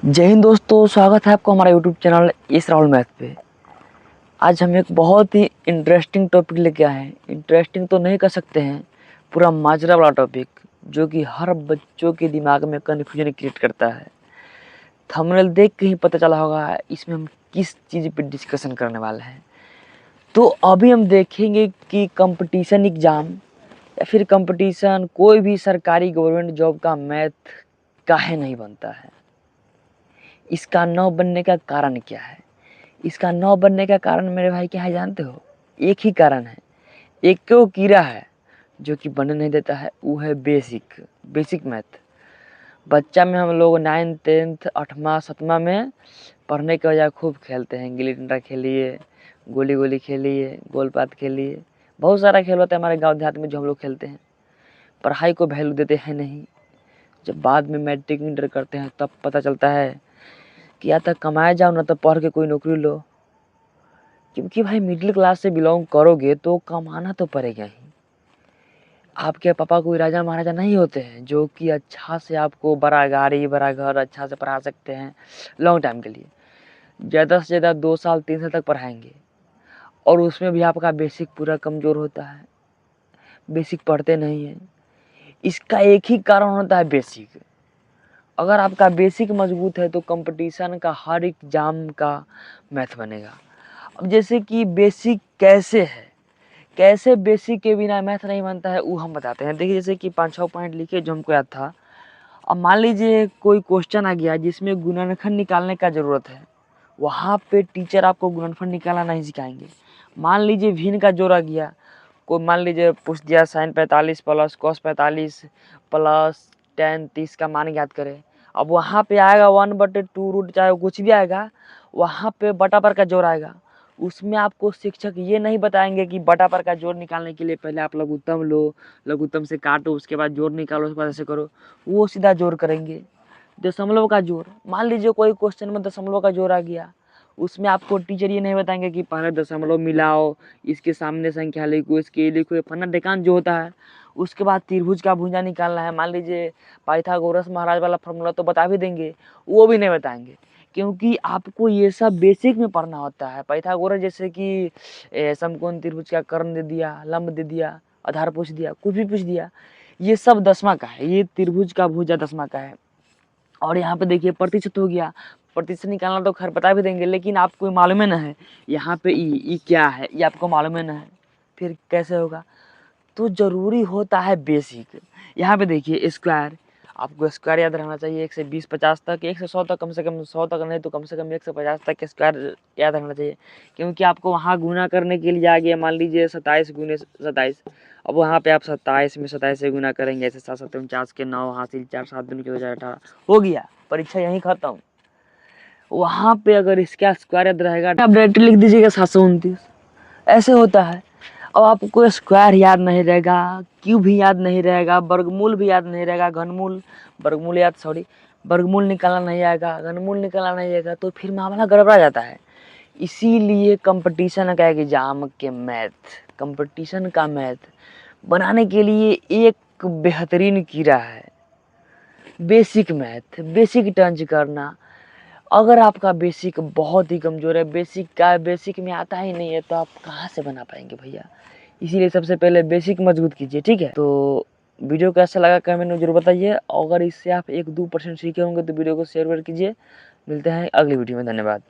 जय हिंद दोस्तों, स्वागत है आपको हमारा यूट्यूब चैनल इस राहुल मैथ पे। आज हम एक बहुत ही इंटरेस्टिंग टॉपिक लेके आए हैं। इंटरेस्टिंग तो नहीं कह सकते हैं, पूरा माजरा वाला टॉपिक जो कि हर बच्चों के दिमाग में कन्फ्यूजन क्रिएट करता है। थंबनेल देख के ही पता चला होगा इसमें हम किस चीज़ पे डिस्कशन करने वाले हैं। तो अभी हम देखेंगे कि कंपटीशन एग्ज़ाम या फिर कंपटीशन कोई भी सरकारी गवर्नमेंट जॉब का मैथ काहे नहीं बनता है, इसका न बनने का कारण क्या है। इसका न बनने का कारण मेरे भाई क्या है जानते हो? एक ही कारण है, एक क्यों कीड़ा है जो कि बनने नहीं देता है, वो है बेसिक मैथ। बच्चा में हम लोग 9th 10th 8वां 7वां में पढ़ने के बजाय खूब खेलते हैं। गिल्ली डंडा खेलिए, गोली गोली खेलिए, गोलपात खेलिए, बहुत सारा खेल होता है हमारे गाँव देहात में जो हम लोग खेलते हैं। पढ़ाई को वैल्यू देते हैं नहीं। जब बाद में मैट्रिक इंटर करते हैं तब पता चलता है कि या तो कमाए जाओ ना तो पढ़ के कोई नौकरी लो। क्योंकि भाई मिडिल क्लास से बिलोंग करोगे तो कमाना तो पड़ेगा ही। आपके पापा कोई राजा महाराजा नहीं होते हैं जो कि अच्छा से आपको बड़ा गाड़ी बड़ा घर अच्छा से पढ़ा सकते हैं लॉन्ग टाइम के लिए। ज़्यादा से ज़्यादा 2 साल 3 साल तक पढ़ाएंगे और उसमें भी आपका बेसिक पूरा कमज़ोर होता है, बेसिक पढ़ते नहीं हैं। इसका एक ही कारण होता है बेसिक। अगर आपका बेसिक मजबूत है तो कंपटीशन का हर एग्जाम का मैथ बनेगा। अब जैसे कि बेसिक कैसे है, कैसे बेसिक के बिना मैथ नहीं बनता है वो हम बताते हैं। देखिए जैसे कि 5-6 पॉइंट लिखे जो हमको याद था। अब मान लीजिए कोई क्वेश्चन आ गया जिसमें गुणनखंड निकालने का ज़रूरत है, वहाँ पे टीचर आपको गुणनखंड निकालना नहीं सिखाएंगे। मान लीजिए भिन्न का जोड़ आ गया, कोई मान लीजिए पूछ दिया sin 45 plus cos 45 plus tan 30 का मान ज्ञात करें। अब वहाँ पे आएगा 1/2 रूट, चाहे कुछ भी आएगा, वहाँ पे बटा पर का जोड़ आएगा। उसमें आपको शिक्षक ये नहीं बताएंगे कि बटा पर का जोड़ निकालने के लिए पहले आप लघुत्तम लो, लघुत्तम से काटो, उसके बाद जोड़ निकालो, उसके बाद ऐसे करो। वो सीधा जोड़ करेंगे। दशमलव का जोड़, मान लीजिए कोई क्वेश्चन में दशमलव का जोड़ आ गया, उसमें आपको टीचर ये नहीं बताएंगे कि पहले दशमलव मिलाओ, इसके सामने संख्या लिखो, इसके ये लिखो, फन्ना ढेकान जो होता है। उसके बाद त्रिभुज का भुजा निकालना है, मान लीजिए पाइथागोरस महाराज वाला फॉर्मूला तो बता भी देंगे, वो भी नहीं बताएंगे। क्योंकि आपको ये सब बेसिक में पढ़ना होता है। पाइथागोरस जैसे कि समकोण त्रिभुज का कर्ण दे दिया, लंब दे दिया, आधार पूछ दिया, कुछ भी पूछ दिया, ये सब 10वां का है। ये त्रिभुज का भुजा 10वां का है। और यहाँ पे देखिए प्रतिशत हो गया, प्रतिशत निकालना तो खैर बता भी देंगे, लेकिन आपको मालूम है ना है यहाँ पे ई क्या है, ये आपको मालूम है ना है, फिर कैसे होगा। तो ज़रूरी होता है बेसिक। यहाँ पे देखिए स्क्वायर, आपको स्क्वायर याद रहना चाहिए 1 से 20 50 तक, 1 से 100 तक, कम से कम 100 तक नहीं तो कम से कम 1 से 50 तक स्क्वायर याद रहना चाहिए। क्योंकि आपको वहाँ गुना करने के लिए आ गया, मान लीजिए 27 गुने 27। अब वहाँ पे आप 27 में 27 से गुना करेंगे, ऐसे 7 7 49 के 9 हासिल 4 7 दूनी के 18 हो गया, परीक्षा यहीं खत्म। वहाँ पे अगर इसका स्क्वायर याद रहेगा आप डायरेक्ट लिख दीजिएगा 729, ऐसे होता है। अब आपको स्क्वायर याद नहीं रहेगा, क्यूब भी याद नहीं रहेगा, वर्गमूल भी याद नहीं रहेगा, घनमूल वर्गमूल याद सॉरी वर्गमूल निकालना नहीं आएगा, घनमूल निकालना नहीं आएगा, तो फिर मामला गड़बड़ा जाता है। इसीलिए कंपटीशन का एग्जाम के मैथ, कंपटीशन का मैथ बनाने के लिए एक बेहतरीन कीड़ा है बेसिक मैथ, बेसिक टंच करना। अगर आपका बेसिक बहुत ही कमज़ोर है, बेसिक में आता ही नहीं है, तो आप कहाँ से बना पाएंगे भैया। इसीलिए सबसे पहले बेसिक मजबूत कीजिए, ठीक है। तो वीडियो कैसा लगा कमेंट में जरूर बताइए। अगर इससे आप 1-2% सीखे होंगे तो वीडियो को शेयर कीजिए। मिलते हैं अगली वीडियो में, धन्यवाद।